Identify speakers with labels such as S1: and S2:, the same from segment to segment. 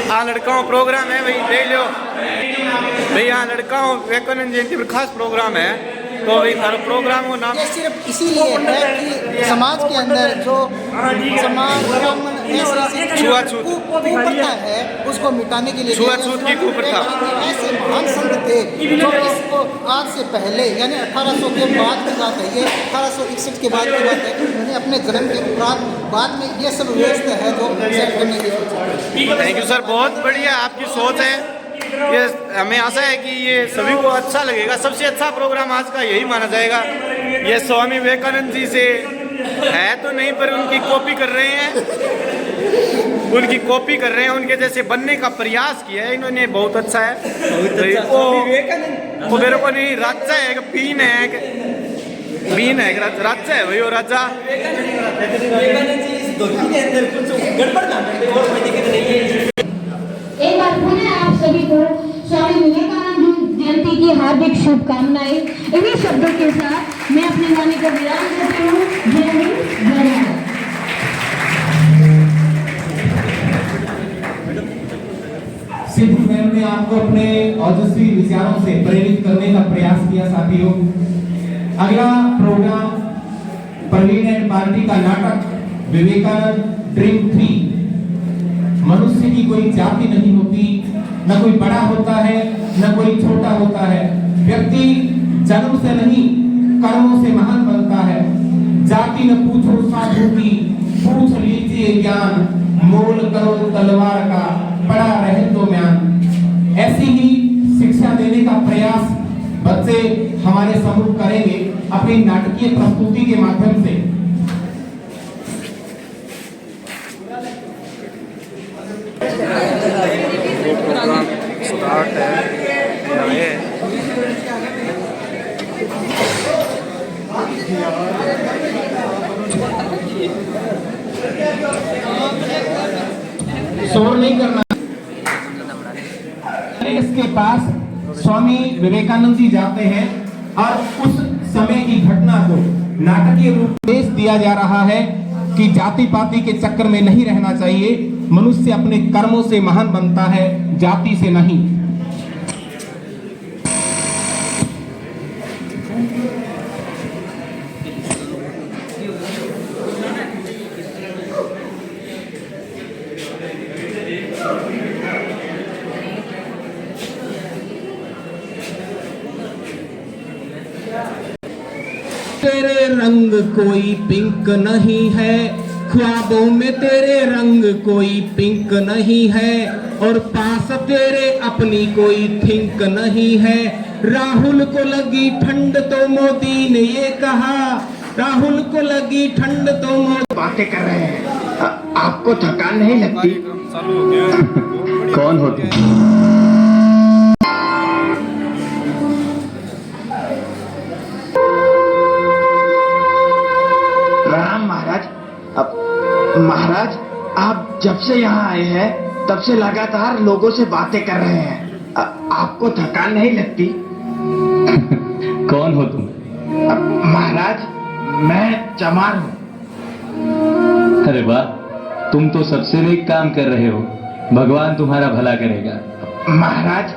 S1: हाँ लड़काओं प्रोग्राम है भाई, देख लो भाई। यहाँ लड़काओं विवेकानंद जयंती पर खास प्रोग्राम है, तो भाई हर प्रोग्राम को नाम
S2: ये सिर्फ इसीलिए है कि समाज के अंदर जो समाज
S1: छुआछूत
S2: कुप्रथा है उसको मिटाने के लिए
S1: छुआछूत की कुप्रथा।
S2: ऐसे महान संत थे जो इसको आज से पहले यानी 1800 के बाद की बात है, ये 1861 के बाद की बात है, उन्होंने अपने जन्म के उपरांत बाद में ये सब व्यवस्था है जो सेट करने की सोचा।
S1: थैंक यू सर, बहुत बढ़िया आपकी सोच है। ये हमें आशा है कि ये सभी को अच्छा लगेगा। सबसे अच्छा प्रोग्राम आज का यही माना जाएगा। ये स्वामी विवेकानंद जी से है तो नहीं, पर उनकी कॉपी कर रहे हैं, उनकी कॉपी कर रहे हैं, उनके जैसे बनने का प्रयास किया है इन्होंने, बहुत अच्छा है। वो मेरे को नहीं, राजा है पीन है, बीन है, राजा है भाई, वो राजा
S3: एक बार पुनः आप सभी को स्वामी विवेकानंद जयंती की हार्दिक शुभकामनाएं। इन्हीं शब्दों के साथ मैं अपने वाणी को विराम देती हूँ। जय हिंद, जय भारत।
S4: सिद्धू मैम ने आपको अपने ओजस्वी विचारों से प्रेरित करने का प्रयास किया साथियों। अगला प्रोग्राम प्रवीण एंड पार्टी का नाटक विवेकानंद ड्रीम 3। मनुष्य की कोई जाति नहीं होती, न कोई बड़ा होता है न कोई छोटा होता है। व्यक्ति जन्म से नहीं कर्मों से महान बनता है। जाति न पूछो साधु की, पूछ लीजिए ज्ञान, मोल करो तलवार का, पड़ा रहे तो म्यान। ऐसी ही शिक्षा देने का प्रयास बच्चे हमारे समूह करेंगे अपनी नाटकीय प्रस्तुति के माध्यम से।
S1: प्रोग्राम स्टार्ट है।
S4: शोर नहीं करना। इसके पास स्वामी विवेकानंद जी जाते हैं और उस समय की घटना को नाटकीय रूप में दिया जा रहा है कि जाति पाति के चक्कर में नहीं रहना चाहिए। मनुष्य अपने कर्मों से महान बनता है, जाति से नहीं। तेरे रंग कोई पिंक नहीं है, ख्वाबों में तेरे रंग कोई पिंक नहीं है, और पास तेरे अपनी कोई थिंक नहीं है। राहुल को लगी ठंड तो मोदी ने ये कहा, राहुल को लगी ठंड तो मोदी।
S5: बातें कर रहे हैं, आपको थकान नहीं लगती? कौन हो तुम? महाराज, आप जब से यहाँ आए हैं तब से लगातार लोगों से बातें कर रहे हैं। आपको थकान नहीं लगती?
S4: कौन हो तुम?
S5: महाराज, मैं चमार हूँ।
S6: अरे वाह, तुम तो सबसे नेक काम कर रहे हो। भगवान तुम्हारा भला करेगा।
S5: महाराज,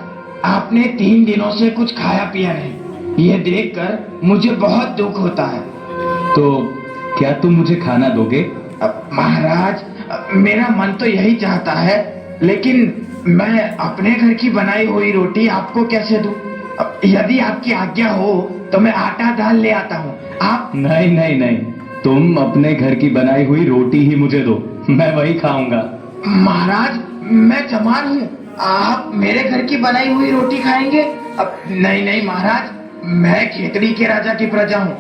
S5: आपने 3 दिनों से कुछ खाया पिया नहीं, ये देखकर मुझे बहुत दुख होता है।
S6: तो क्या तुम मुझे खाना दोगे?
S5: महाराज, मेरा मन तो यही चाहता है, लेकिन मैं अपने घर की बनाई हुई रोटी आपको कैसे दूं? यदि आपकी आज्ञा हो तो मैं आटा दाल ले आता हूँ। आप
S6: नहीं नहीं नहीं, तुम अपने घर की बनाई हुई रोटी ही मुझे दो, मैं वही खाऊंगा।
S5: महाराज, मैं चमार हूँ, आप मेरे घर की बनाई हुई रोटी खाएंगे? नहीं नहीं महाराज, मैं खेतड़ी के राजा की प्रजा हूँ।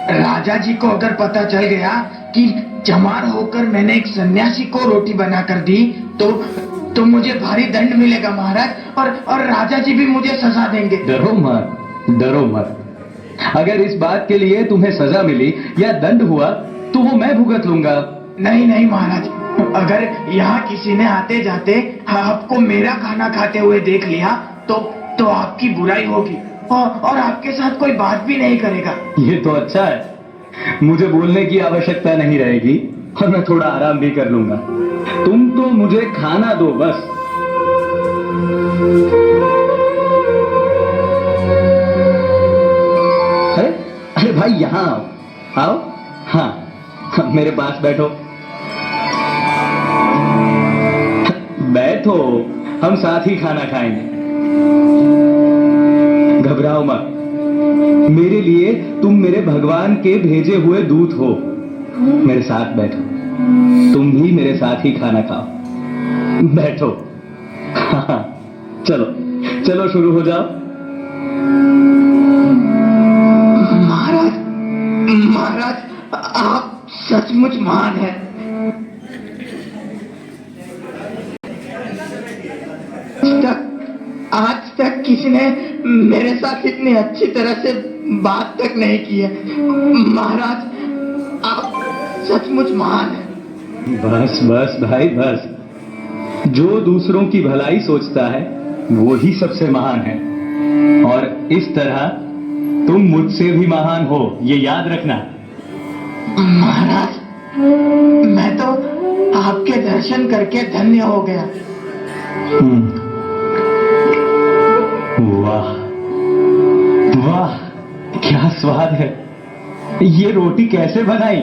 S5: राजा जी को अगर पता चल गया कि चमार होकर मैंने एक सन्यासी को रोटी बनाकर दी तो मुझे भारी दंड मिलेगा महाराज, और राजा जी भी मुझे सजा देंगे।
S6: डरो मत, डरो मत। अगर इस बात के लिए तुम्हें सजा मिली या दंड हुआ तो वो मैं भुगत लूंगा।
S5: नहीं नहीं महाराज, अगर यहाँ किसी ने आते जाते आपको मेरा खाना खाते हुए देख लिया तो आपकी बुराई होगी और आपके साथ कोई बात भी नहीं करेगा।
S6: ये तो अच्छा है, मुझे बोलने की आवश्यकता नहीं रहेगी और मैं थोड़ा आराम भी कर लूंगा। तुम तो मुझे खाना दो बस। अरे भाई यहाँ आओ आओ। हाँ मेरे पास बैठो बैठो, हम साथ ही खाना खाएंगे। घबराओ मत, मेरे लिए तुम मेरे भगवान के भेजे हुए दूत हो। मेरे साथ बैठो, तुम भी मेरे साथ ही खाना खाओ। बैठो। हाँ चलो चलो शुरू हो जाओ।
S5: महाराज, महाराज आप सचमुच महान हैं। आज तक किसी ने मेरे साथ इतनी अच्छी तरह से बात तक नहीं की है। महाराज आप सचमुच महान हैं।
S6: बस बस भाई बस, जो दूसरों की भलाई सोचता है वो ही सबसे महान है। और इस तरह तुम मुझसे भी महान हो, ये याद रखना।
S5: महाराज मैं तो आपके दर्शन करके धन्य हो गया।
S6: वाह वाह, क्या स्वाद है। ये रोटी कैसे बनाई,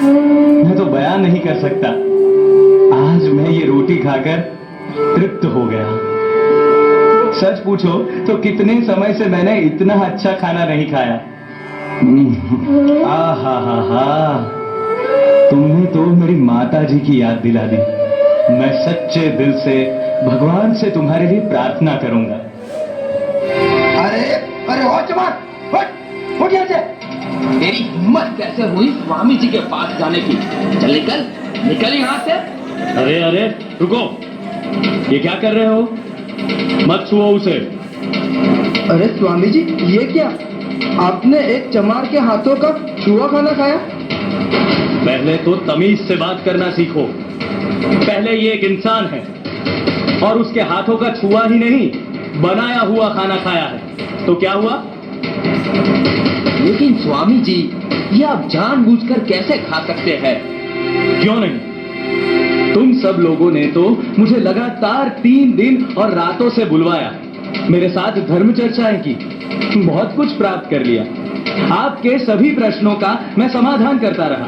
S6: मैं तो बयान नहीं कर सकता। आज मैं ये रोटी खाकर तृप्त हो गया। सच पूछो तो कितने समय से मैंने इतना अच्छा खाना नहीं खाया। आहा हा हा, तुमने तो मेरी माता जी की याद दिला दी। मैं सच्चे दिल से भगवान से तुम्हारे लिए प्रार्थना करूंगा।
S5: अरे अरे हो चमार, उठ यहाँ से।
S7: तेरी हिम्मत कैसे हुई स्वामी जी के पास जाने की? चल निकल निकल यहाँ से।
S8: अरे अरे रुको, ये क्या कर रहे हो? मत छुओ उसे।
S9: अरे स्वामी जी ये क्या, आपने एक चमार के हाथों का छुआ खाना खाया?
S8: पहले तो तमीज से बात करना सीखो। पहले ये एक इंसान है और उसके हाथों का छुआ ही नहीं, बनाया हुआ खाना खाया है। तो क्या हुआ?
S7: लेकिन स्वामी जी ये आप जानबूझकर कैसे खा सकते हैं?
S8: क्यों नहीं?
S6: तुम सब लोगों ने तो मुझे लगातार 3 दिन और रातों से बुलवाया, मेरे साथ धर्म चर्चाएं की, बहुत कुछ प्राप्त कर लिया। आपके सभी प्रश्नों का मैं समाधान करता रहा,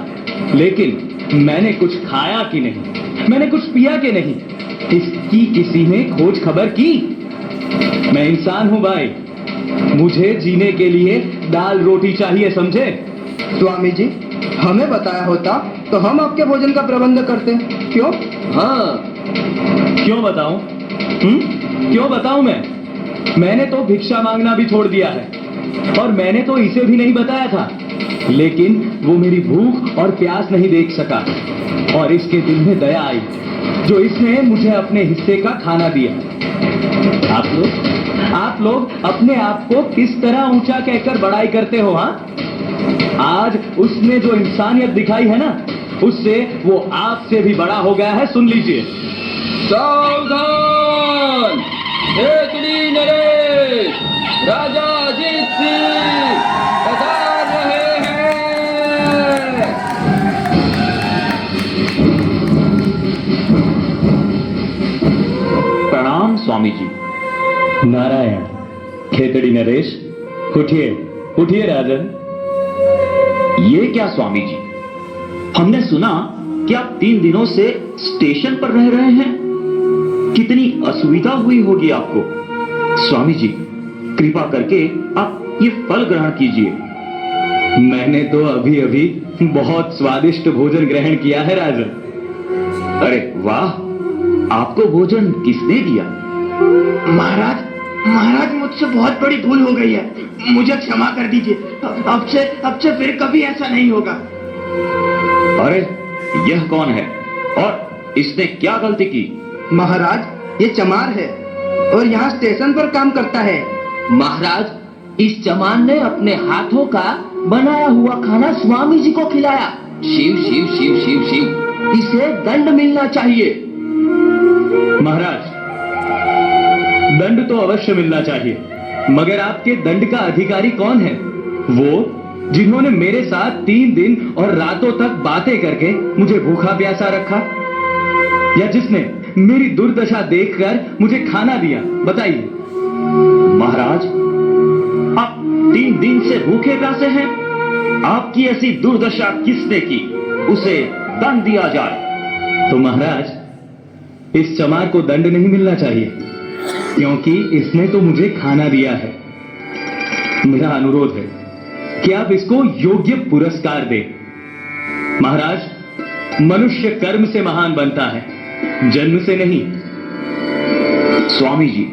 S6: लेकिन मैंने कुछ खाया कि नहीं, मैंने कुछ पिया कि नहीं, इसकी किसी ने खोज खबर की? मैं इंसान हूं भाई, मुझे जीने के लिए दाल रोटी चाहिए, समझे?
S9: स्वामी जी हमें बताया होता तो हम आपके भोजन का प्रबंध करते। क्यों?
S8: हाँ क्यों बताऊं? क्यों बताऊं? मैंने तो भिक्षा मांगना भी छोड़ दिया है और मैंने तो इसे भी नहीं बताया था, लेकिन वो मेरी भूख और प्यास नहीं देख सका और इसके दिल में दया आई जो इसने मुझे अपने हिस्से का खाना दिया। आप लोग अपने आप को किस तरह ऊंचा कहकर बड़ाई करते हो? हाँ, आज उसने जो इंसानियत दिखाई है ना, उससे वो आपसे भी बड़ा हो गया है। सुन लीजिए।
S7: सावधान! खेतड़ी नरेश राजा अजीत सिंह पधार रहे हैं।
S8: प्रणाम स्वामी जी।
S6: नारायण। खेतड़ी नरेश, उठिए उठिए राजन।
S8: ये क्या स्वामी जी, हमने सुना कि आप 3 दिनों से स्टेशन पर रह रहे हैं। कितनी असुविधा हुई होगी आपको। स्वामी जी कृपा करके आप ये फल ग्रहण कीजिए।
S6: मैंने तो अभी अभी बहुत स्वादिष्ट भोजन ग्रहण किया है राजन।
S8: अरे वाह, आपको भोजन किसने दिया?
S5: महाराज, महाराज मुझसे बहुत बड़ी भूल हो गई है, मुझे क्षमा कर दीजिए। अब से फिर कभी ऐसा नहीं होगा।
S8: अरे यह कौन है और इसने क्या गलती की?
S9: महाराज ये चमार है और यहाँ स्टेशन पर काम करता है।
S7: महाराज, इस चमान ने अपने हाथों का बनाया हुआ खाना स्वामी जी को खिलाया। शिव शिव शिव शिव शिव, इसे दंड मिलना चाहिए।
S6: महाराज, दंड तो अवश्य मिलना चाहिए, मगर आपके दंड का अधिकारी कौन है? वो जिन्होंने मेरे साथ 3 दिन और रातों तक बातें करके मुझे भूखा प्यासा रखा, या जिसने
S8: मेरी दुर्दशा देखकर मुझे खाना दिया? बताइए।
S6: महाराज, आप 3 दिन से भूखे प्यासे हैं। आपकी ऐसी दुर्दशा किसने की? उसे दंड दिया जाए।
S8: तो महाराज, इस चमार को दंड नहीं मिलना चाहिए, क्योंकि इसने तो मुझे खाना दिया है। मेरा अनुरोध है कि आप इसको योग्य पुरस्कार दें। महाराज, मनुष्य कर्म से महान बनता है, जन्म से नहीं।
S6: स्वामी जी,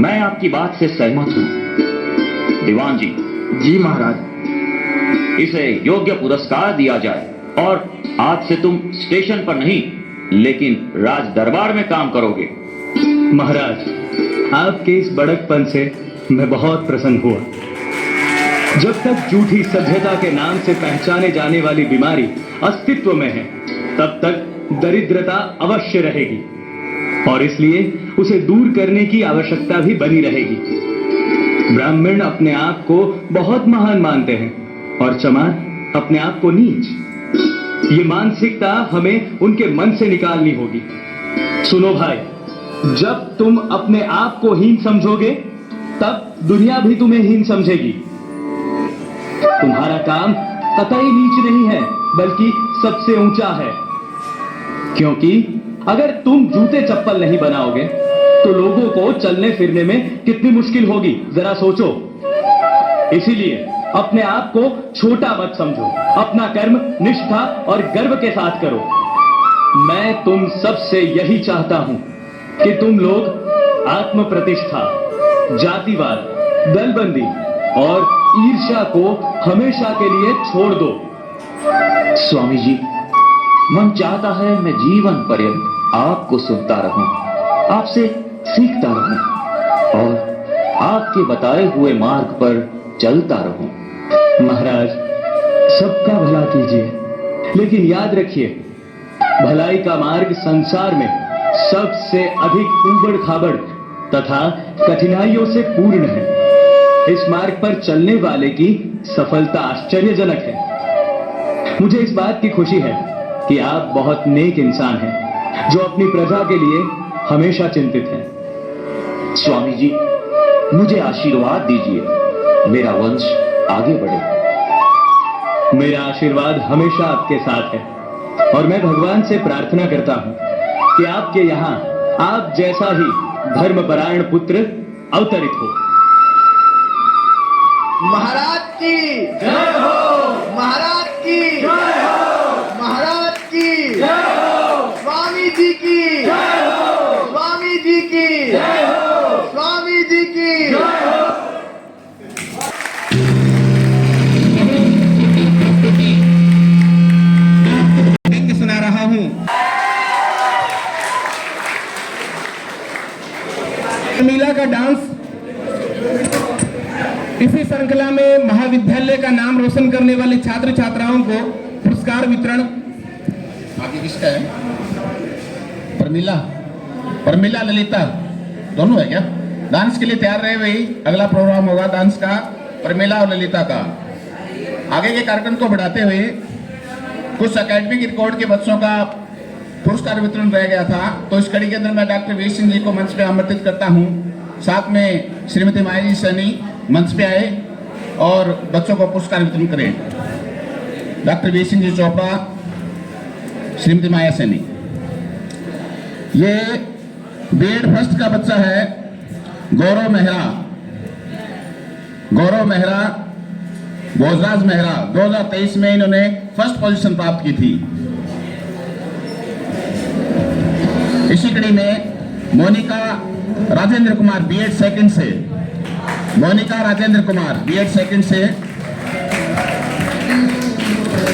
S6: मैं आपकी बात से सहमत हूं। दीवान जी।
S5: जी महाराज।
S6: इसे योग्य पुरस्कार दिया जाए और आज से तुम स्टेशन पर नहीं, लेकिन राज दरबार में काम करोगे।
S8: महाराज, आपके इस बड़कपन से मैं बहुत प्रसन्न हुआ। जब तक झूठी सभ्यता के नाम से पहचाने जाने वाली बीमारी अस्तित्व में है, तब तक दरिद्रता अवश्य रहेगी, और इसलिए उसे दूर करने की आवश्यकता भी बनी रहेगी। ब्राह्मण अपने आप को बहुत महान मानते हैं और चमार अपने आप को नीच। ये मानसिकता हमें उनके मन से निकालनी होगी। सुनो भाई, जब तुम अपने आप को हीन समझोगे, तब दुनिया भी तुम्हें हीन समझेगी। तुम्हारा काम कतई नीच नहीं है, बल्कि सबसे ऊंचा है, क्योंकि अगर तुम जूते चप्पल नहीं बनाओगे तो लोगों को चलने फिरने में कितनी मुश्किल होगी, जरा सोचो। इसीलिए अपने आप को छोटा मत समझो, अपना कर्म निष्ठा और गर्व के साथ करो। मैं तुम सबसे यही चाहता हूं कि तुम लोग आत्म प्रतिष्ठा, जातिवाद, दलबंदी और ईर्ष्या को हमेशा के लिए छोड़ दो।
S6: स्वामी जी, मन चाहता है मैं जीवन पर्यंत आपको सुनता रहूं, आपसे सीखता रहूं और आपके बताए हुए मार्ग पर चलता रहूं।
S8: महाराज, सबका भला कीजिए, लेकिन याद रखिए, भलाई का मार्ग संसार में सबसे अधिक ऊबड़ खाबड़ तथा कठिनाइयों से पूर्ण है। इस मार्ग पर चलने वाले की सफलता आश्चर्यजनक है। मुझे इस बात की खुशी है कि आप बहुत नेक इंसान हैं, जो अपनी प्रजा के लिए हमेशा चिंतित हैं।
S6: स्वामी जी, मुझे आशीर्वाद दीजिए, मेरा वंश आगे बढ़े।
S8: मेरा आशीर्वाद हमेशा आपके साथ है, और मैं भगवान से प्रार्थना करता हूं कि आपके यहाँ आप जैसा ही धर्मपरायण पुत्र अवतरित हो।
S9: महाराज की जय हो, महाराज की जय हो, महाराज की जय हो, स्वामी जी की जय हो, स्वामी जी की जय हो, स्वामी जी की जय हो।
S4: सुना रहा हूं। मीला का डांस इसी श्रृंखला में महाविद्यालय का नाम रोशन करने वाले छात्र छात्राओं को पुरस्कार वितरण। आगे किसका है? प्रमिला ललिता दोनों है क्या? डांस के लिए तैयार रहे भाई। अगला प्रोग्राम होगा डांस का, प्रमिला और ललिता का। आगे के कार्यक्रम को बढ़ाते हुए कुछ एकेडमिक रिकॉर्ड के बच्चों का पुरस्कार वितरण रह गया था, तो इस कड़ी के अंदर मैं डॉक्टर वीर सिंह जी को मंच पे आमंत्रित करता हूं। साथ में श्रीमती माया जी सैनी मंच पे आए और बच्चों को पुरस्कार वितरण करें। डॉक्टर वीर सिंह जी चोपड़ा, श्रीमती माया सैनी। ये बीएड फर्स्ट का बच्चा है गौरव मेहरा। भोजराज मेहरा 2023 में इन्होंने फर्स्ट पोजीशन प्राप्त की थी। इसी कड़ी में मोनिका राजेंद्र कुमार बीएड सेकंड से,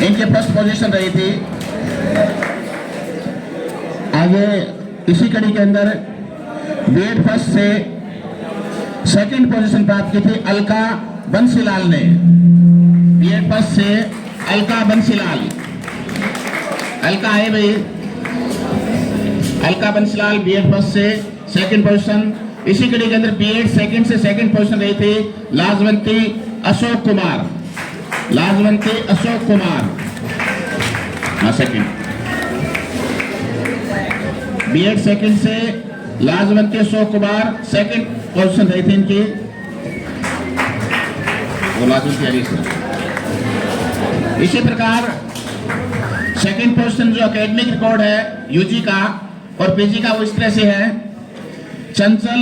S4: इनके फर्स्ट पोजीशन रही थी। आगे इसी कड़ी के अंदर बीएड फर्स्ट से सेकंड पोजीशन प्राप्त की थी अलका बंसीलाल ने। बीएड फर्स्ट से अलका बंसीलाल, अलका है भाई, अलका बंसीलाल बीएड फर्स्ट से सेकंड पोजीशन। इसी कड़ी के अंदर बीएड सेकंड से सेकंड पोजीशन रही थी Lajwanti Ashok Kumar, second.
S10: BEd second से लाजवंत अशोक कुमार सेकंड पोजीशन रही थी इनकी, वो लाजवंत। इसी प्रकार सेकंड पोजीशन जो एकेडमिक रिकॉर्ड है यूजी का और पीजी का वो इस तरह से है, चंचल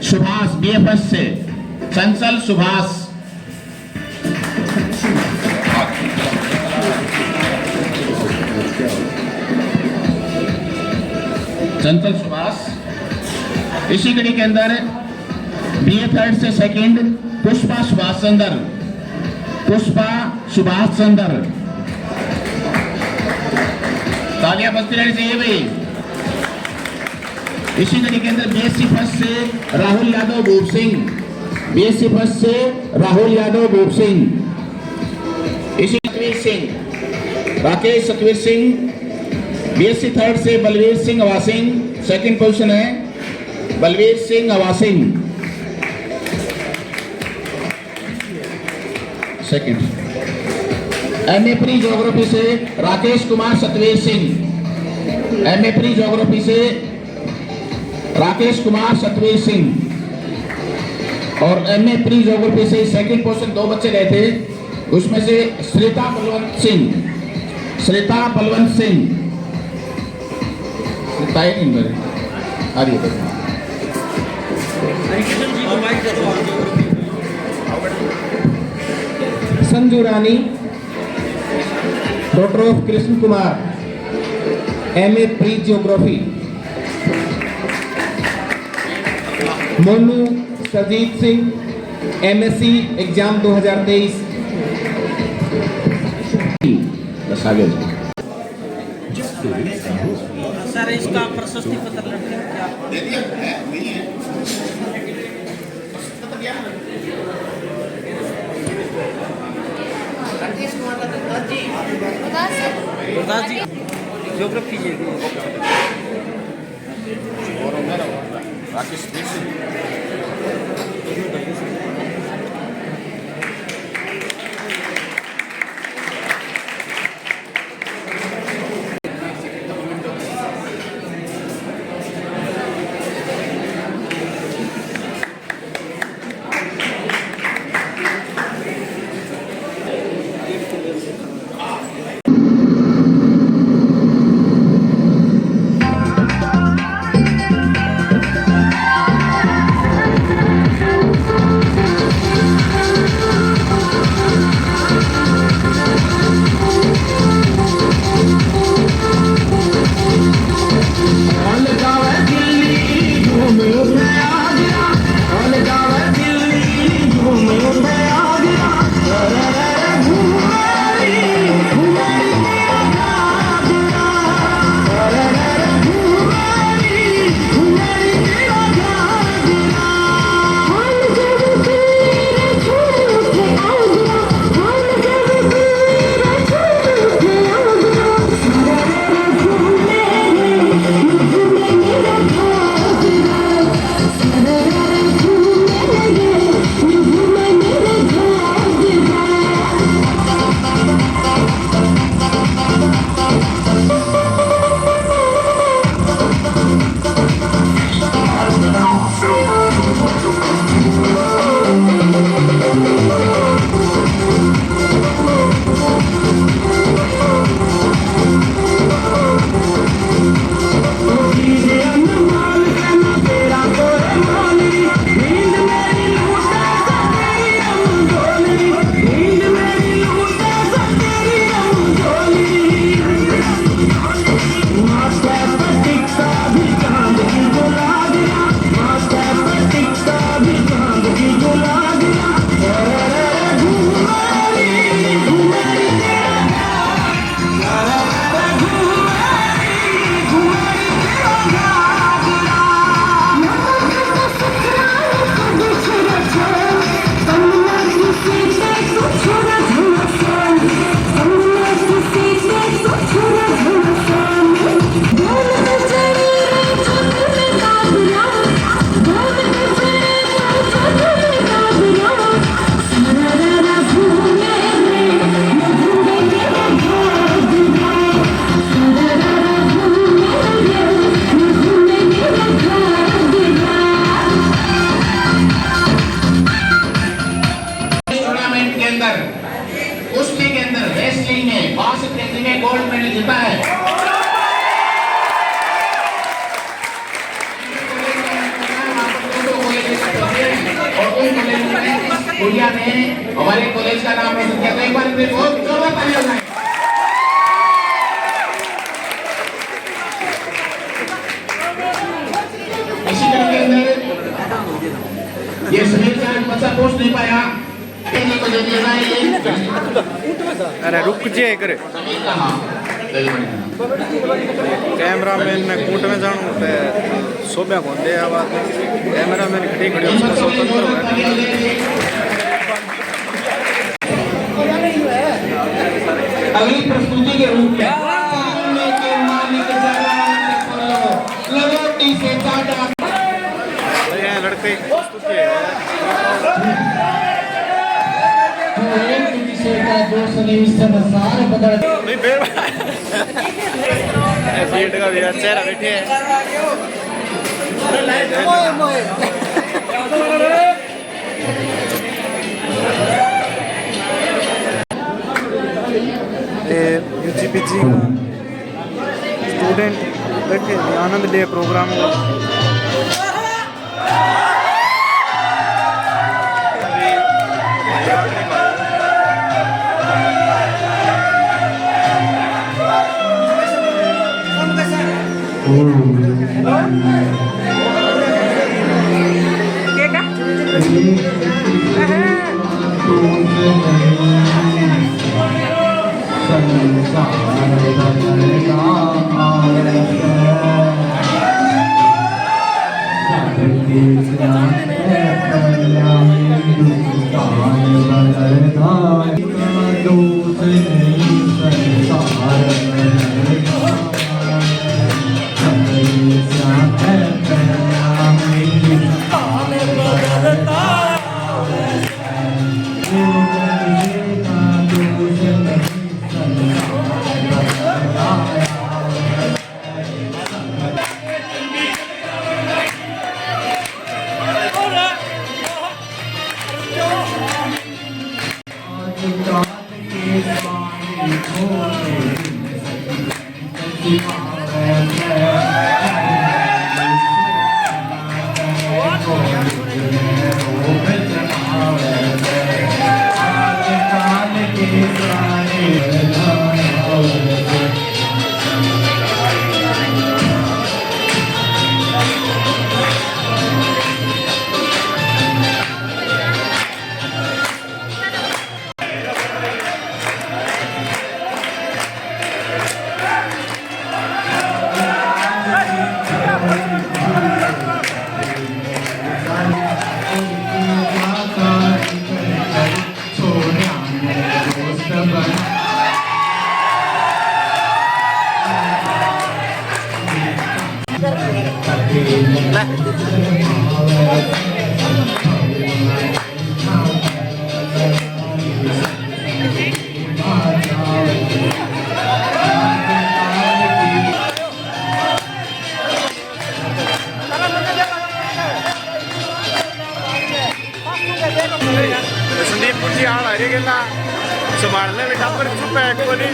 S10: सुभाष बीएफएस से, चंचल सुभाष, चंचल सुभाष। इसी कड़ी के अंदर बीए थर्ड से सेकंड पुष्पा सुभाष चंद्र, पुष्पा सुभाष चंद्र, तालियां बजती रहनी चाहिए भाई। इसी कड़ी के अंदर बीएससी फर्स्ट से राहुल यादव भूप सिंह, बीएससी फर्स्ट से राहुल यादव भूप सिंह। इसी सतवीर सिंह, राकेश सतवीर सिंह, बीएससी थर्ड से बलवीर सिंह अवासिंग, सेकंड पोजीशन है बलवीर सिंह अवासिंग, सेकंड। एमए प्री ज्योग्राफी से Rakesh Kumar Satvir Singh, MA pre geography से राकेश कुमार सतवीर सिंह। और एमए प्री ज्योग्राफी से सेकंड पोजीशन दो बच्चे गए थे, उसमें से Shrita Balwant Singh, Shrita Balwant Singh,
S4: Sanju Rani daughter of Krishan Kumar, MA pre geography. Monu Sarjeet Singh, MSc exam 2023।
S10: बस आगे
S11: सर इसका प्रशस्ति पत्र क्या
S10: दे दिया है, वही है।
S11: प्रकाश जी ज्योग्राफी कीजिए।
S10: राकेश सिंह। गुड़िया ने हमारे कॉलेज का नाम रोशन किया। तो एक बार इनके बहुत जोरदार ताली बजाएं। इसी तरीके से ये सुनील का बच्चा पहुंच नहीं पाया, इन्हीं को दे दिया जाए ये।
S1: अरे रुक जे करे कैमरामैन ने कोर्ट में जाना होता है, सोबे को दे आवाज कैमरामैन खड़ी खड़ी उसका स्वतंत्र
S10: अगली प्रस्तुति के रूप में के मालिक लगोटी से टाटा
S1: लड़के प्रस्तुति है सीट का भी चेहरा बैठे है। यूजीपीजी स्टूडेंट बैठे आनंद ले प्रोग्राम को संदीप कुर्सी आड़ आ रही है संभालने में टापर चुप है कोनी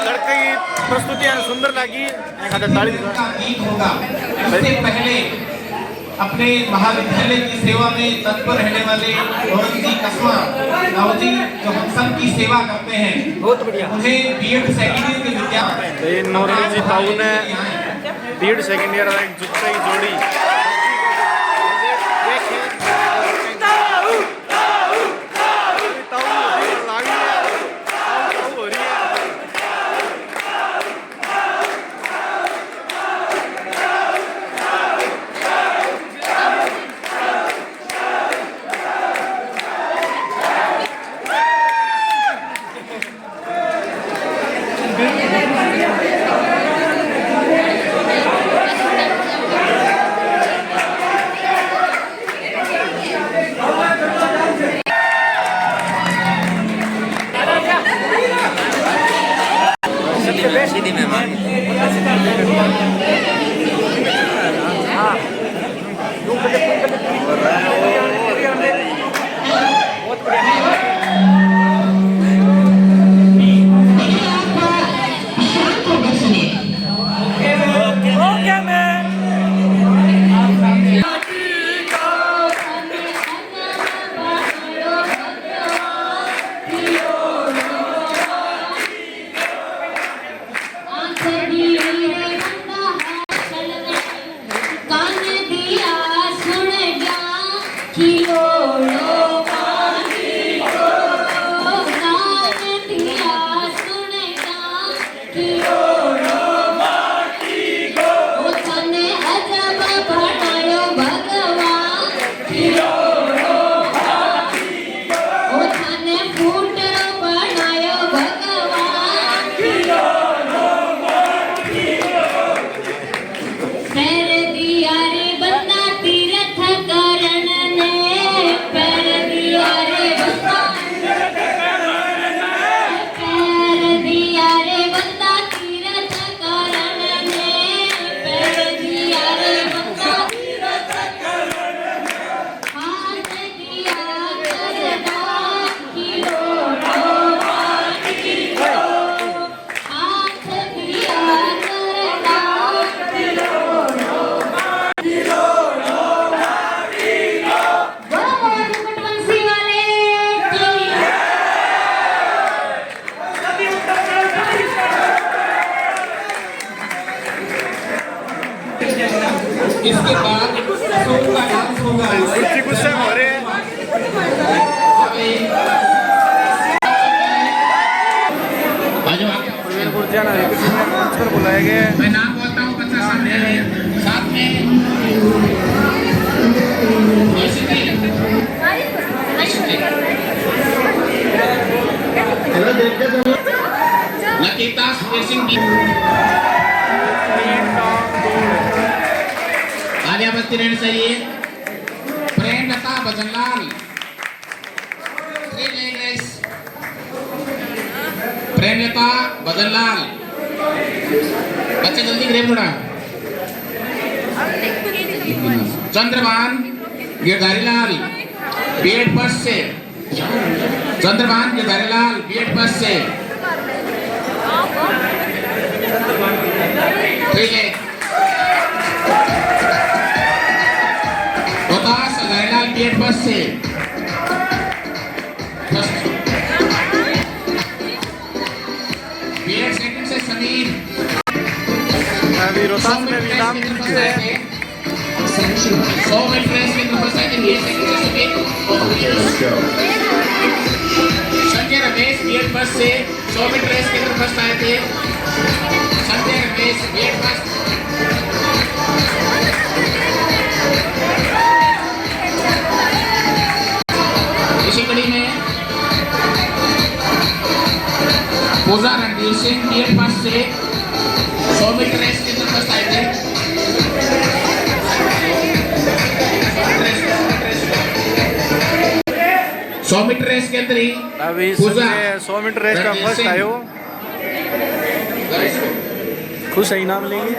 S1: लड़के की प्रस्तुतियां सुंदर लगी।
S10: गीत होगा इससे पहले अपने महाविद्यालय की सेवा में तत्पर रहने वाले औरंगजी कस्वा राव जी जो हम सब की सेवा करते हैं, बहुत बढ़िया, उन्हें बीएड सेकंड ईयर के विद्यार्थी
S1: नौरोजी ताऊ ने बीएड सेकंड ईयर एक जुत्ते की जोड़ी
S11: सीधी मेहमान
S3: तने अजब बनायो भगवान ओ तने फूटरो बनायो भगवान पैर दिया रे बंदा तीर्थ करण ने पैर दिया रे बंदा पैर दिया रे बंदा तीर्थ करण ने पैर दिया रे बंदा तीर्थ करण हाथ दिया करदा किलो हाथ दिया करदा बंसी वाले
S10: इसके बाद शो का डांस होगा।
S1: कुछ गुस्से में हो रहे हैं। मंच पर बुलाए गए।
S10: मैं नाम बोलता हूँ, बच्चा सामने आए। साथ में लकीता स्पेसिंग की आलिया बस्ती रहने चाहिए। प्रेमलता भजनलाल प्रेमलता भजनलाल बच्चे जल्दी ग्रेप थोड़ा। चंद्रभान गिरधारीलाल बीएड फर्स्ट से चंद्रभान गिरधारीलाल बीएड फर्स्ट से ठीक है। रोहतास हजारीलाल बीएड फर्स्ट से बीएड सेकंड से समीर
S1: अभी रोहतास में भी नाम मिल चुके हैं।
S10: 100 मीटर रेस के नंबर से बीएड सेकंड से समीर संजय रमेश बीएड फर्स्ट से 100 मीटर रेस के नंबर फर्स्ट आए थे। संजय रमेश बीएड फर्स्ट इसी कड़ी में पूजा रणधीर सिंह बीएड फर्स्ट से 100 मीटर रेस के अंदर फर्स्ट आए थे। 100 मीटर रेस के अंदर ही
S1: अभी
S10: पूजा
S1: 100 मीटर रेस का फर्स्ट आए हो। खुश है, इनाम लेंगे।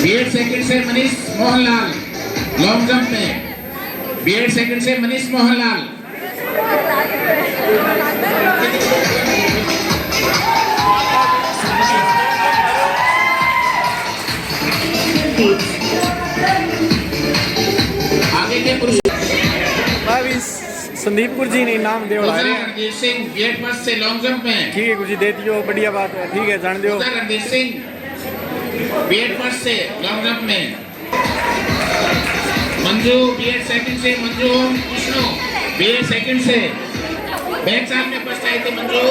S10: बीएड सेकंड से मनीष मोहनलाल लॉन्ग जंप में बीएड सेकंड से मनीष मोहनलाल आगे के पुरुष
S1: अभी संदीप गुरजी ने इनाम दे
S10: रणधीर सिंह बीएड फर्स्ट से लॉन्ग जंप में
S1: ठीक है गुरजी दे दियो, बढ़िया बात है। ठीक है, जान दियो।
S10: रणधीर सिंह बीएड फर्स्ट से लॉन्ग जंप में मंजू बीएड सेकंड से मंजू विष्णु बीएड सेकंड से बैक साल में फर्स्ट आए थे मंजू।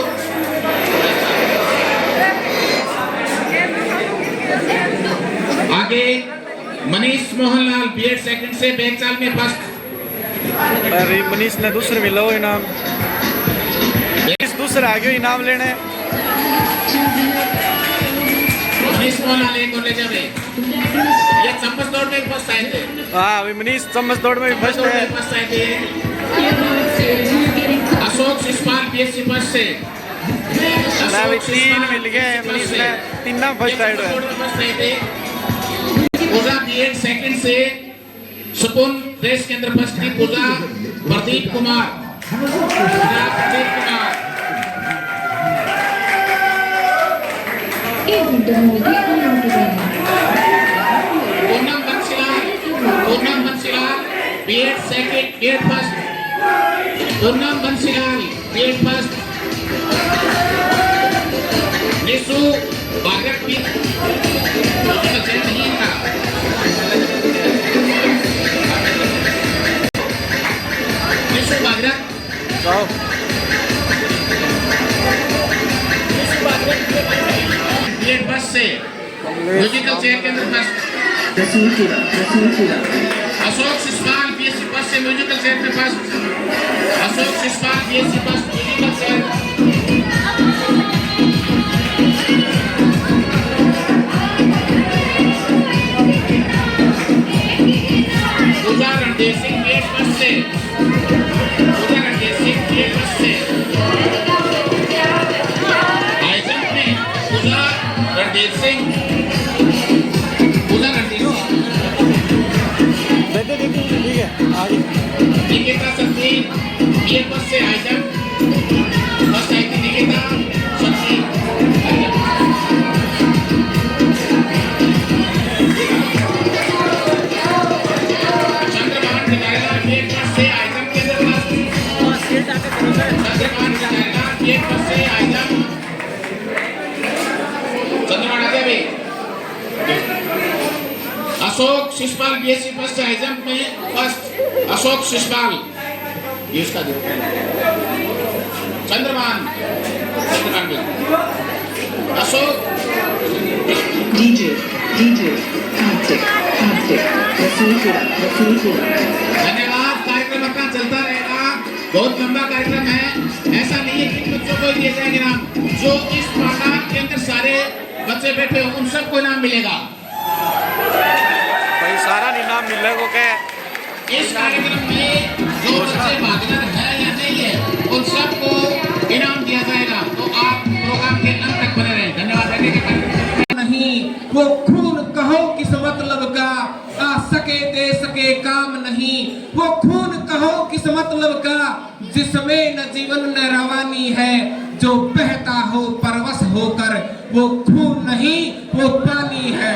S10: आगे मनीष मोहनलाल बीएड सेकंड से बैक साल में फर्स्ट।
S1: अरे मनीष ने दूसरे मिला हो इनाम। दूसरा आ गयो इनाम लेने।
S10: मनीष मोहनलाल एक और ले जावे। ये चम्मच दौड़ में फर्स्ट आए थे।
S1: हाँ, अभी मनीष चम्मच दौड़ में भी फर्स्ट है।
S10: फर्स्ट आए थे। अशोक शिषपाल बीएससी फर्स्ट से
S1: अभी 3 मिल गए मनीष ने, 3 नाम फर्स्ट आए थे।
S10: पूजा बीएड सेकंड से सुपुन रेस के अंदर फर्स्ट थी। Pooja Pradeep Kumar Poonam Bansilal BEd second BEd first. Poonam Bansilal BEd first. Nishu Bagat भी नहीं था। निशु बागट से म्यूजिकल चेयर के अंदर first Ashok Shishpal BSc first से म्यूजिकल चेयर में first Ashok Shishpal BSc first musical chair Pooja Randev Singh BEd first से पूजा रणदेव सिंह बीएड फर्स्ट से हाई जंप में पूजा रणदेव सिंह निकिता शक्ति बीएड फर्स्ट से हाई जंप फर्स्ट आई थी निकिता शक्ति चंद्रभान कटारिया बीएड फर्स्ट से हाई जंप के अंदर चंद्रभान कटारिया बीएड फर्स्ट से हाई जंप चंद्रभान आगे भी Ashok Shishpal BSc first high jump में फर्स्ट अशोक शिषपाल ये उसका दो चंद्रभान भी अशोक
S12: डीजे कार्तिक
S10: धन्यवाद। कार्यक्रम अपना चलता रहेगा, बहुत लंबा कार्यक्रम है। ऐसा नहीं है कि बच्चों को दिए जाएंगे नाम, जो इस पंडाल के अंदर सारे बच्चे बैठे हो उन सबको इनाम मिलेगा।
S1: भाई सारा इनाम मिलेगा क्या?
S10: इस कार्यक्रम में जो बच्चे भागीदार है या नहीं है उन सबको इनाम दिया जाएगा। तो आप प्रोग्राम के अंत तक बने रहें। धन्यवाद।
S4: नहीं वो खून कहो किस मतलब का, आ सके दे सके काम नहीं। वो खून कहो किस मतलब का, जिसमें न जीवन न रवानी है। जो बहता हो परवश होकर, वो खून नहीं वो पानी है।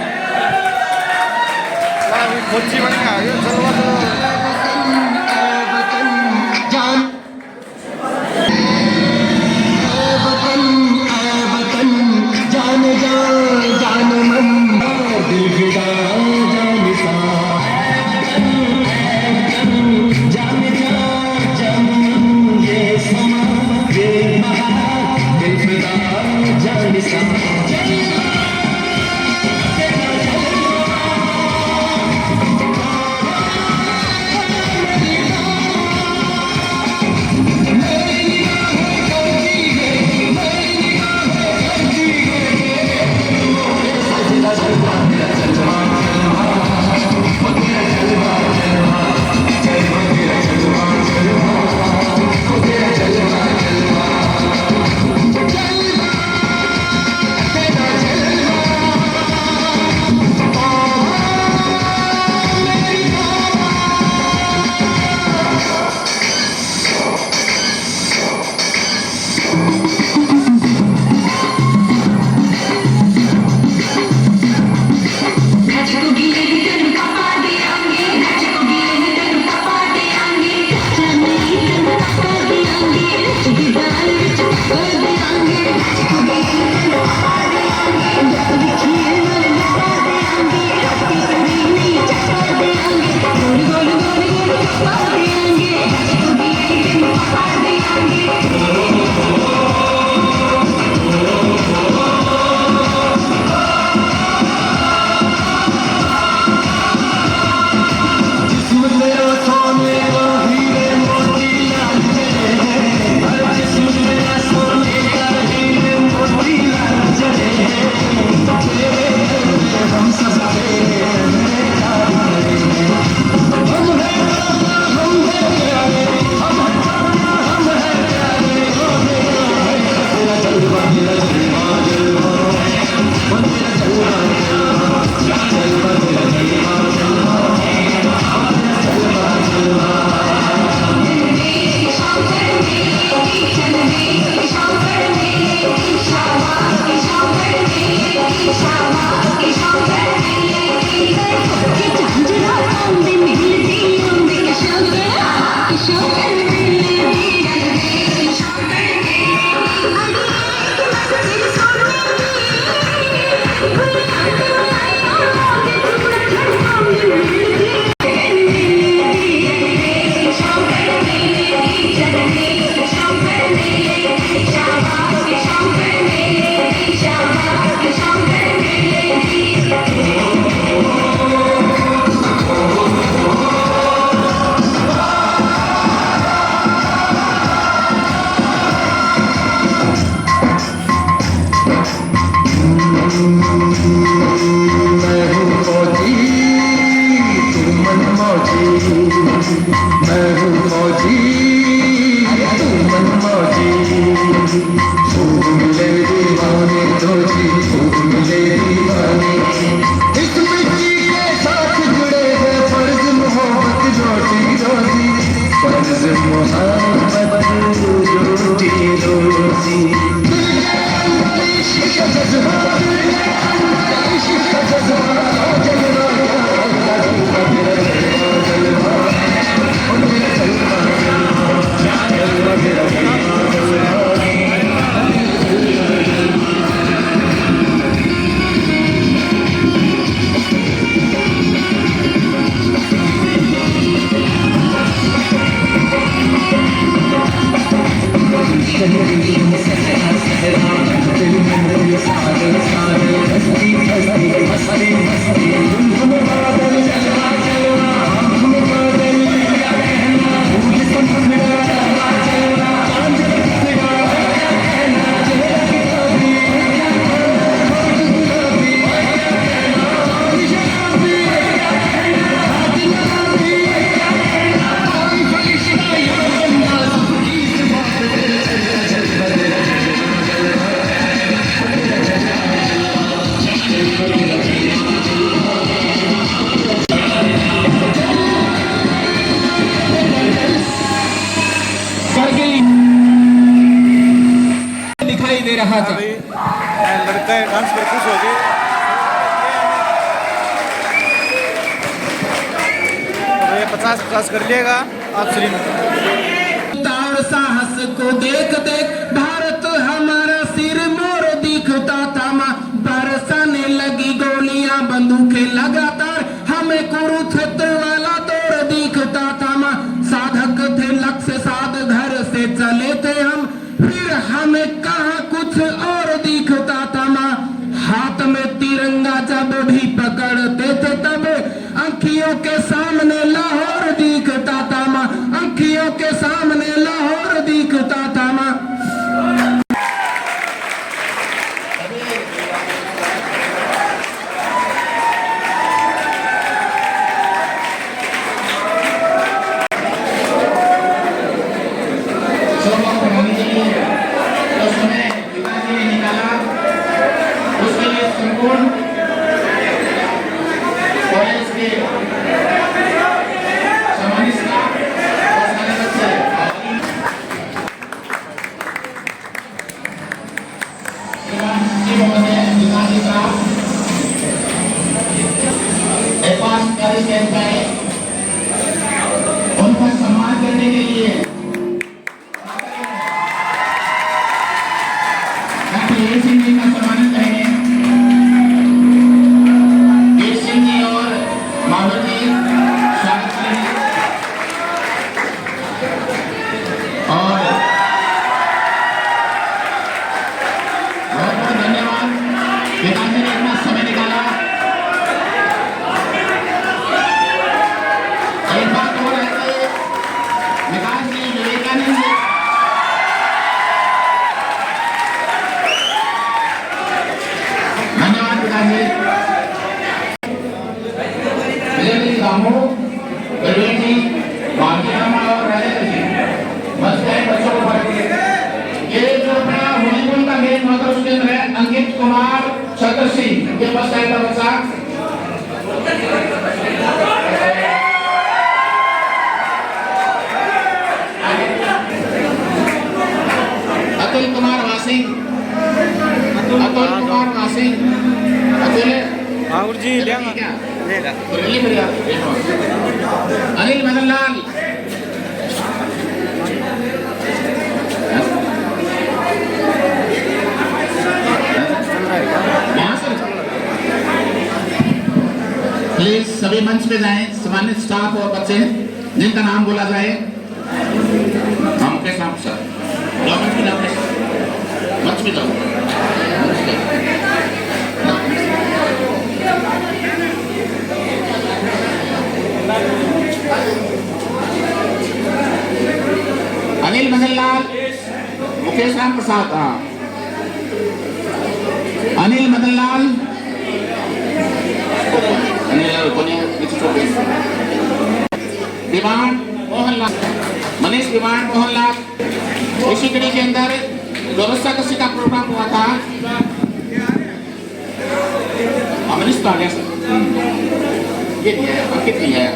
S10: दिखाई दे रहा था।
S1: लड़का डांस पर खुश हो गए। तो ये 50-50 कर लिएगा आप श्री
S10: तार साहस को देख देख भारत हमारा सिर मोर दिखता था माँ, बरसाने लगी गोलियां बंदूकें लगातार, हमें कुरुक्षेत्र वाला दौर दिखता था माँ, साधक थे लक्ष्य साध घर से चले थे हम, फिर हमें कहाँ कुछ और दिखता था माँ, हाथ में तिरंगा जब भी पकड़ते थे तब आँखियों के सामने लाहौर दिखता था माँ, आँखियों के सामने लाहौर दिखता था माँ। उनका सम्मान करने के लिए सिंह जी का सम्मानित करेंगे। वीर सिंह जी और माधव जी स्वागत करेंगे और बहुत बहुत धन्यवाद पिताजी ने इतना समय निकाला। एक बात और है कि विकास जी विवेकानंद धन्यवाद पिताजी। विजय दामो प्रवीण जी भाग्यरामा और राजेंद्र जी बस गए बच्चों को पढ़ के ये जो अपना वॉलीबॉल का गेम होगा उसके अंदर है अंकित कुमार छतर सिंह ये बस गए था बच्चा। अतुल कुमार वासिंग
S1: ठाकुर जी लेगा
S10: अनिल मदन लाल प्लीज सभी मंच पे जाएं, सम्मानित स्टाफ और बच्चे जिनका नाम बोला जाए हम के साथ सर मंच पे जाओ। अनिल मदन लाल मुकेश राम प्रसाद अनिल मदन लाल दीवान मोहनलाल मनीष दीवान मोहनलाल इसी कड़ी के अंदर व्यवस्था कसी का प्रोग्राम हुआ था। मनीष तो आ गया ये दिया है अंकित दिया है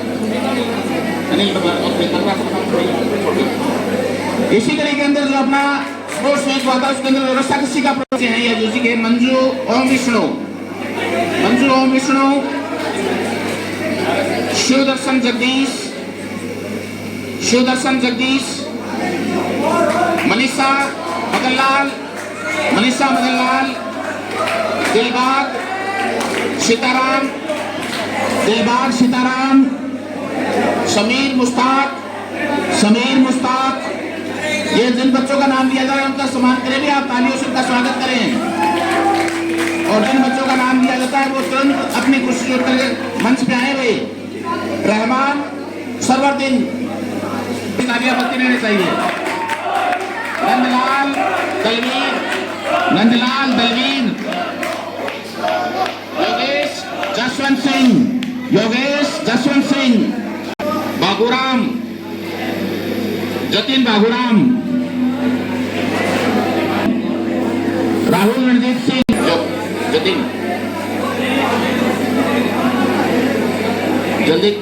S10: अनिल इसी कड़ी के अंदर जो अपना स्पोर्ट्स वीक हुआ था, उसके अंदर व्यवस्था किसी का है या जी के मंजू ओम विष्णु, शिव दर्शन जगदीश, मनीषा मदनलाल, दिलबाग सीताराम, समीर मुश्ताक। ये जिन बच्चों का नाम लिया जा रहा है उनका सम्मान करें भी आप, तालियों से उनका स्वागत करें। और जिन बच्चों का नाम लिया जाता है वो तुरंत अपनी कुर्सी छोड़कर मंच पे आए हुए। रहमान सरवरदीन, तालियां बत्ती रहनी चाहिए। नंदलाल दलवीर, योगेश जसवंत सिंह, जतिन बाबूराम, राहुल रणजीत सिंह, जतिन जल्दी।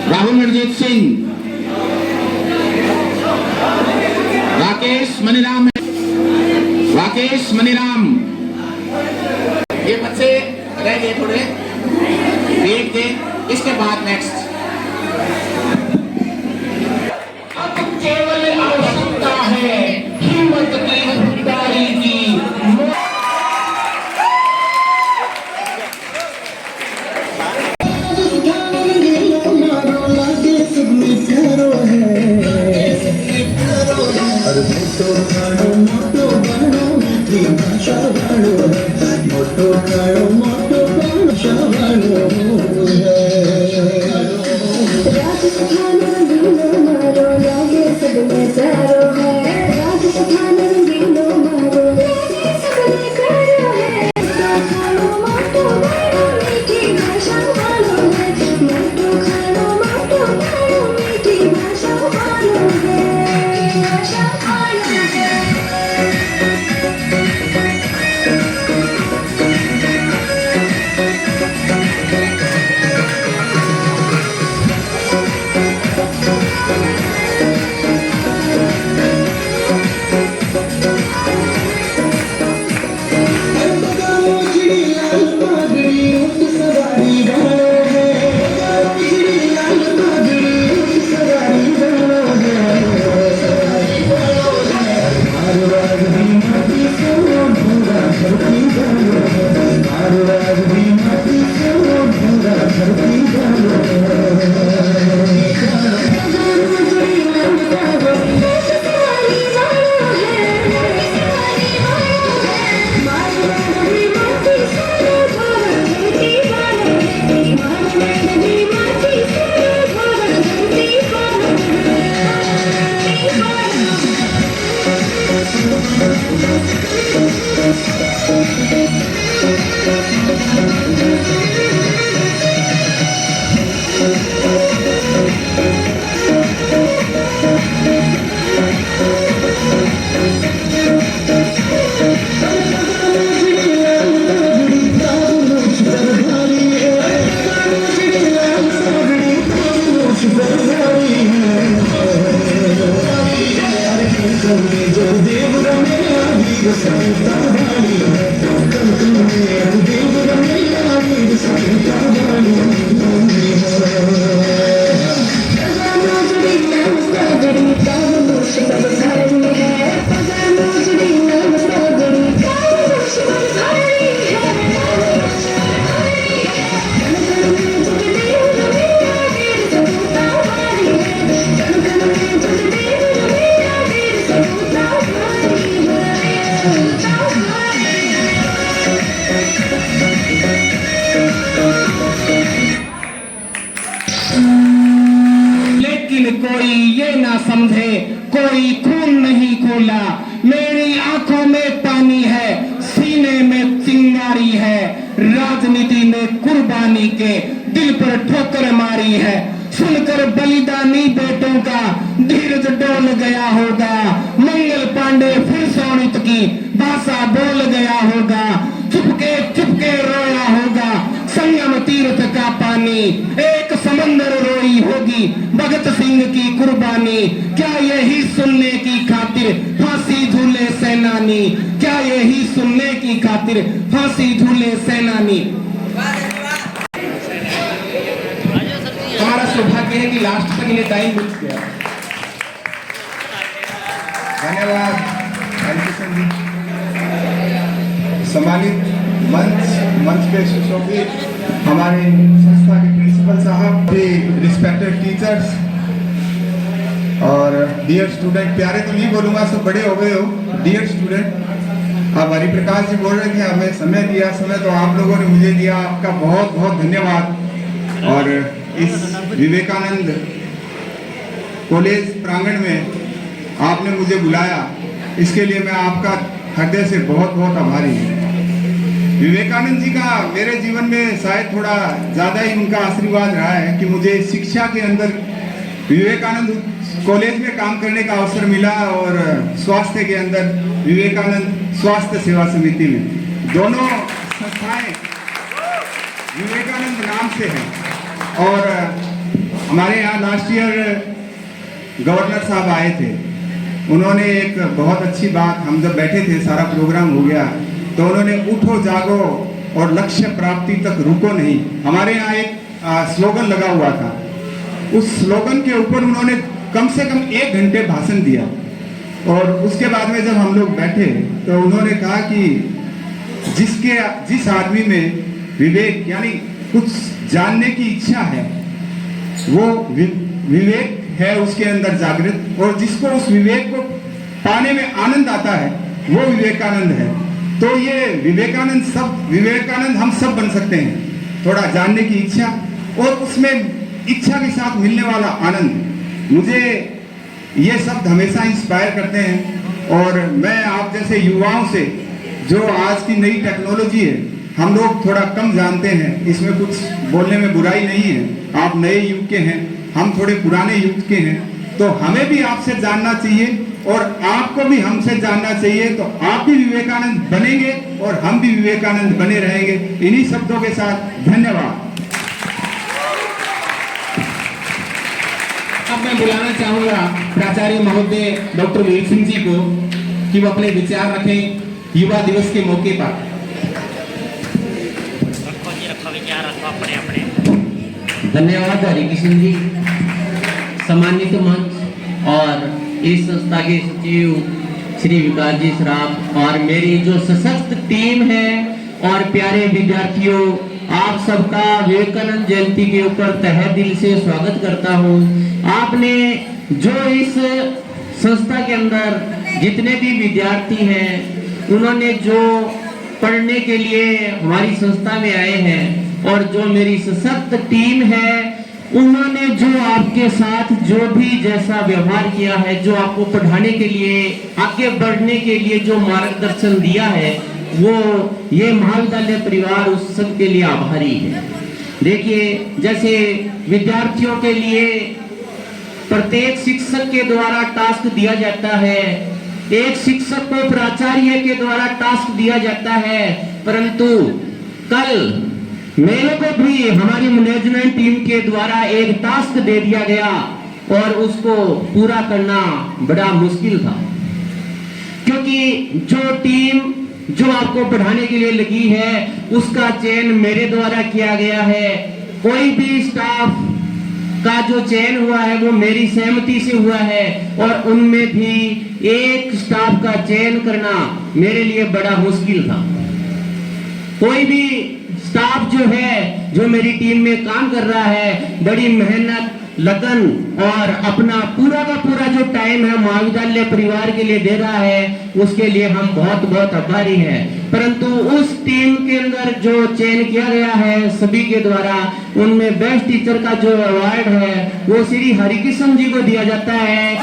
S10: राहुल रणजीत सिंह, राकेश मनीराम। ये बच्चे रह गए थोड़े, देख इसके बाद नेक्स्ट। अब केवल आवश्यकता है हिम्मत की, खरीदारी की। कोई ये ना समझे कोई खून नहीं खोला, मेरी आंखों में पानी है, सीने में चिंगारी है, राजनीति ने पानी के दिल पर ठोकर मारी है। सुनकर बलिदानी बेटों का धीरज डोल गया होगा। मंगल पांडे फिर सोनित की भाषा बोल गया होगा। चुपके चुपके रोया होगा संगम तीर्थ का पानी। एक समंदर रोई होगी भगत सिंह की कुर्बानी। क्या यही सुनने की खातिर फांसी झूले सेनानी? क्या यही सुनने की खातिर फांसी झूले सेनानी? हमारा सौभाग्य है कि लास्ट तक ये टाइम मिल गया।
S13: धन्यवाद हरिकिशन जी। सम्मानित मंच पे सुशोभित हमारे संस्था के प्रिंसिपल साहब, रिस्पेक्टेड टीचर्स और डियर स्टूडेंट। प्यारे तो नहीं बोलूँगा, सब बड़े हो गए हो। डियर स्टूडेंट, अब हरिप्रकाश जी बोल रहे थे हमें समय दिया, समय तो आप लोगों ने मुझे दिया, आपका बहुत बहुत धन्यवाद। और इस विवेकानंद कॉलेज प्रांगण में आपने मुझे बुलाया, इसके लिए मैं आपका हृदय से बहुत बहुत आभारी हूँ। विवेकानंद जी का मेरे जीवन में शायद थोड़ा ज़्यादा ही उनका आशीर्वाद रहा है कि मुझे शिक्षा के अंदर विवेकानंद कॉलेज में काम करने का अवसर मिला और स्वास्थ्य के अंदर विवेकानंद स्वास्थ्य सेवा समिति में। दोनों संस्थाएं विवेकानंद नाम से हैं। और हमारे यहाँ लास्ट ईयर गवर्नर साहब आए थे, उन्होंने एक बहुत अच्छी बात, हम जब बैठे थे सारा प्रोग्राम हो गया तो उन्होंने उठो जागो और लक्ष्य प्राप्ति तक रुको नहीं, हमारे यहाँ एक स्लोगन लगा हुआ था। उस स्लोगन के ऊपर उन्होंने कम से कम 1 घंटे भाषण दिया। और उसके बाद में जब हम लोग बैठे तो उन्होंने कहा कि जिस आदमी में विवेक यानी कुछ जानने की इच्छा है, वो विवेक है उसके अंदर जागृत, और जिसको उस विवेक को पाने में आनंद आता है वो विवेकानंद है। तो ये विवेकानंद हम सब बन सकते हैं। थोड़ा जानने की इच्छा और उसमें इच्छा के साथ मिलने वाला आनंद, मुझे ये शब्द हमेशा इंस्पायर करते हैं। और मैं आप जैसे युवाओं से, जो आज की नई टेक्नोलॉजी है, हम लोग थोड़ा कम जानते हैं, इसमें कुछ बोलने में बुराई नहीं है। आप नए युग के हैं, हम थोड़े पुराने युग के हैं, तो हमें भी आपसे जानना चाहिए और आपको भी हमसे जानना चाहिए। तो आप भी विवेकानंद बनेंगे और हम भी विवेकानंद बने रहेंगे। इन्हीं शब्दों के साथ धन्यवाद।
S10: अब मैं बुलाना चाहूंगा प्राचार्य महोदय डॉक्टर वीर सिंह जी को कि वो अपने विचार रखें युवा दिवस के मौके पर।
S7: धन्यवाद हरिकिशन जी। सम्मानित मंच और इस संस्था के सचिव श्री विकास जी श्राप और मेरी जो सशक्त टीम है और प्यारे विद्यार्थियों, आप सबका विवेकानंद जयंती के ऊपर तहे दिल से स्वागत करता हूँ। आपने जो इस संस्था के अंदर जितने भी विद्यार्थी हैं, उन्होंने जो पढ़ने के लिए हमारी संस्था में आए हैं और जो मेरी सशक्त टीम है, उन्होंने जो आपके साथ जो भी जैसा व्यवहार किया है, जो आपको पढ़ाने के लिए, आगे बढ़ने के लिए जो मार्गदर्शन दिया है, वो ये महाविद्यालय परिवार उस सब के लिए आभारी है। देखिए, जैसे विद्यार्थियों के लिए प्रत्येक शिक्षक के द्वारा टास्क दिया जाता है, एक शिक्षक को प्राचार्य के द्वारा टास्क दिया जाता है, परंतु कल मेरे को भी हमारी मैनेजमेंट टीम के द्वारा एक टास्क दे दिया गया और उसको पूरा करना बड़ा मुश्किल था, क्योंकि जो टीम जो आपको पढ़ाने के लिए लगी है उसका चयन मेरे द्वारा किया गया है। कोई भी स्टाफ का जो चयन हुआ है वो मेरी सहमति से हुआ है और उनमें भी एक स्टाफ का चयन करना मेरे लिए बड़ा मुश्किल था। कोई भी स्टाफ जो है, जो मेरी टीम में काम कर रहा है, बड़ी मेहनत, लगन और अपना पूरा का पूरा जो टाइम है महाविद्यालय परिवार के लिए दे रहा है, उसके लिए हम बहुत बहुत आभारी हैं। परंतु उस टीम के अंदर जो चयन किया गया है सभी के द्वारा, उनमें बेस्ट टीचर का जो अवार्ड है वो श्री हरिकिशन जी को दिया जाता है।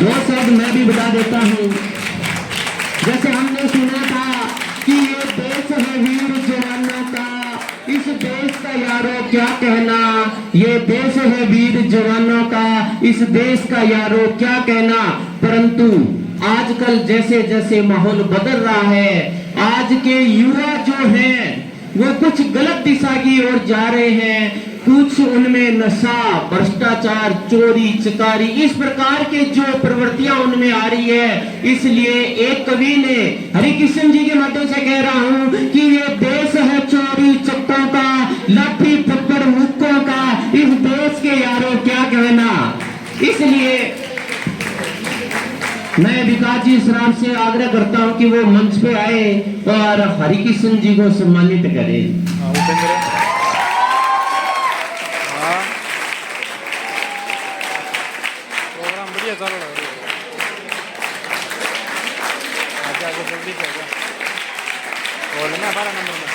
S7: दो शब्द मैं भी बता देता हूँ। जैसे हमने सुना था कि ये देश है वीर जवानों का, इस देश का यारों क्या कहना, ये देश है वीर जवानों का, इस देश का यारों क्या कहना। परंतु आजकल जैसे जैसे माहौल बदल रहा है, आज के युवा जो हैं वो कुछ गलत दिशा की ओर जा रहे हैं। कुछ उनमें नशा, भ्रष्टाचार, चोरी चकारी, इस प्रकार के जो प्रवृत्तियां उनमें आ रही है। इसलिए एक कवि ने हरिकृष्ण जी के माध्यम से कह रहा हूं कि ये देश है चोरी चक्कों का, लाठी पत्थर मुक्कों का, इस देश के यारों क्या कहना। इसलिए मैं विकास जी श्राम से आग्रह करता हूं कि वो मंच पे आए और हरिकृष्ण जी को सम्मानित करें।
S1: प्रोग्राम बढ़िया चल रहा है, आगे जल्दी चल रहा है, लेना 12 नंबर में।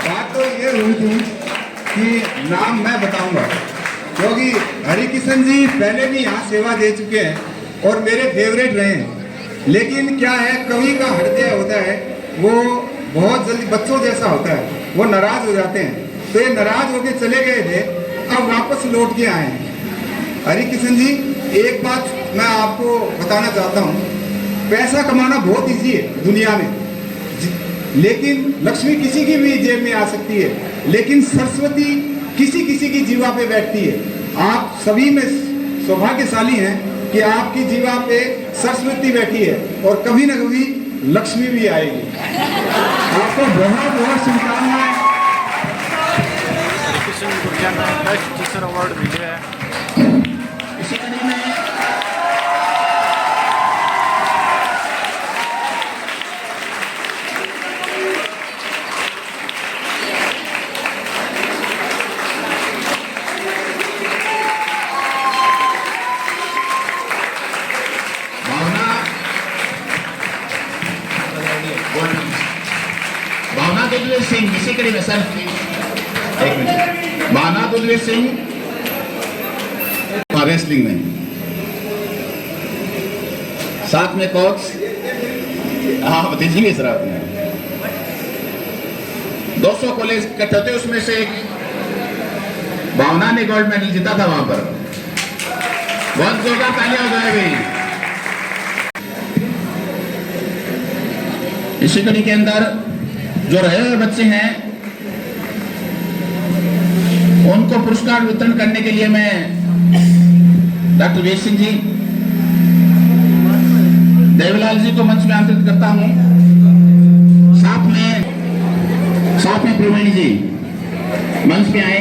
S13: बात तो ये हुई थी कि नाम मैं बताऊंगा, क्योंकि हरिकृष्ण जी पहले भी यहाँ सेवा दे चुके हैं और मेरे फेवरेट रहे हैं। लेकिन क्या है, कवि का हृदय होता है वो बहुत जल्दी बच्चों जैसा होता है, वो नाराज हो जाते हैं। तो ये नाराज होके चले गए थे, अब वापस लौट के आए हैं। हरिकृष्ण जी, एक बात मैं आपको बताना चाहता हूँ, पैसा कमाना बहुत ईजी है दुनिया में, लेकिन लक्ष्मी किसी की भी जेब में आ सकती है, लेकिन सरस्वती किसी किसी की जीवा पे बैठती है। आप सभी में सौभाग्यशाली हैं कि आपकी जीवा पे सरस्वती बैठी है और कभी न कभी लक्ष्मी भी आएगी। आपको बहुत बहुत शुभकामनाएं।
S1: बेस्ट टीचर अवार्ड मिले हैं।
S10: इसी कड़ी में भावना दुलवीर सिंह, इसी कड़ी में सर एक मिनट, भावना दुलवीर सिंह रेसलिंग में, साथ में कोच, हाँ दीजिए सर आपने 200 कॉलेज इकट्ठे होते, उसमें से एक भावना ने गोल्ड मेडल जीता था वहां पर। बहुत जोरदार तालियां हो जाएगी। इसी कड़ी के अंदर जो रहे हुए बच्चे हैं उनको पुरस्कार वितरण करने के लिए मैं डॉक्टर वीर सिंह जी, देवलाल जी को मंच में आमंत्रित करता हूं। साथ में प्रवीण जी मंच पे आए।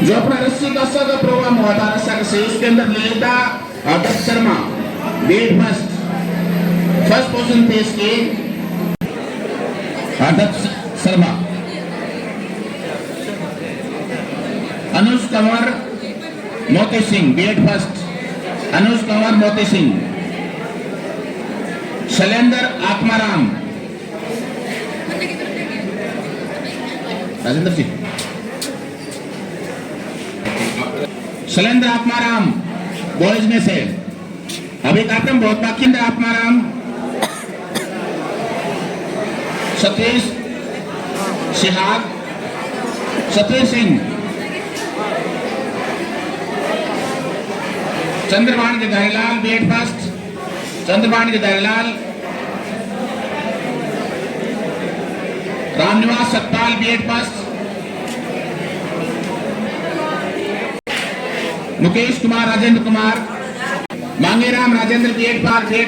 S10: जो अपना रस्सी कस्सा का प्रोग्राम हुआ था, रस्सा कस्से, उसके अंदर ललिता अदर शर्मा वेट फर्स्ट पोजीशन पे इसके Adarsh Sharma, Anuj Kanwar Moti Singh BEd first, Anuj Kanwar Moti Singh, Shailendra Atmaram, Rajendra Singh, Shailendra Atmaram boys में से अभी कार्यक्रम बहुत बाकी है। आत्माराम, सतीश शिहाब, सतीश सिंह, चंद्रभान के दहरीलाल बीएड फर्स्ट, चंद्रभान के Daharilal, Ramniwas Satpal BEd first, Mukesh Kumar Rajendra Kumar, Mangeram Rajendra BEd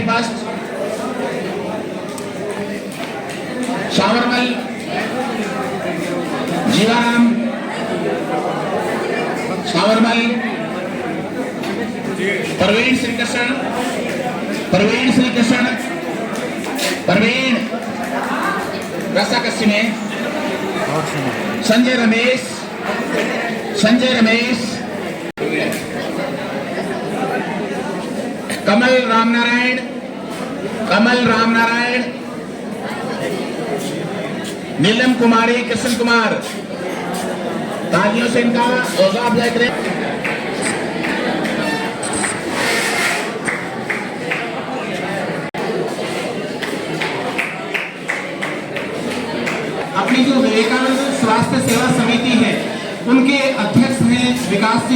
S10: first, Shawarmal Jivaram, Shawarmal, Praveen Shri Krishna, Praveen रसा कस्सी में, संजय रमेश, संजय रमेश, कमल रामनारायण, नीलम कुमारी, कृष्ण कुमार। तालियों से इनका हौसला अफजाई करें।
S4: अपनी जो विवेकानंद स्वास्थ्य सेवा समिति है उनके अध्यक्ष हैं विकास जी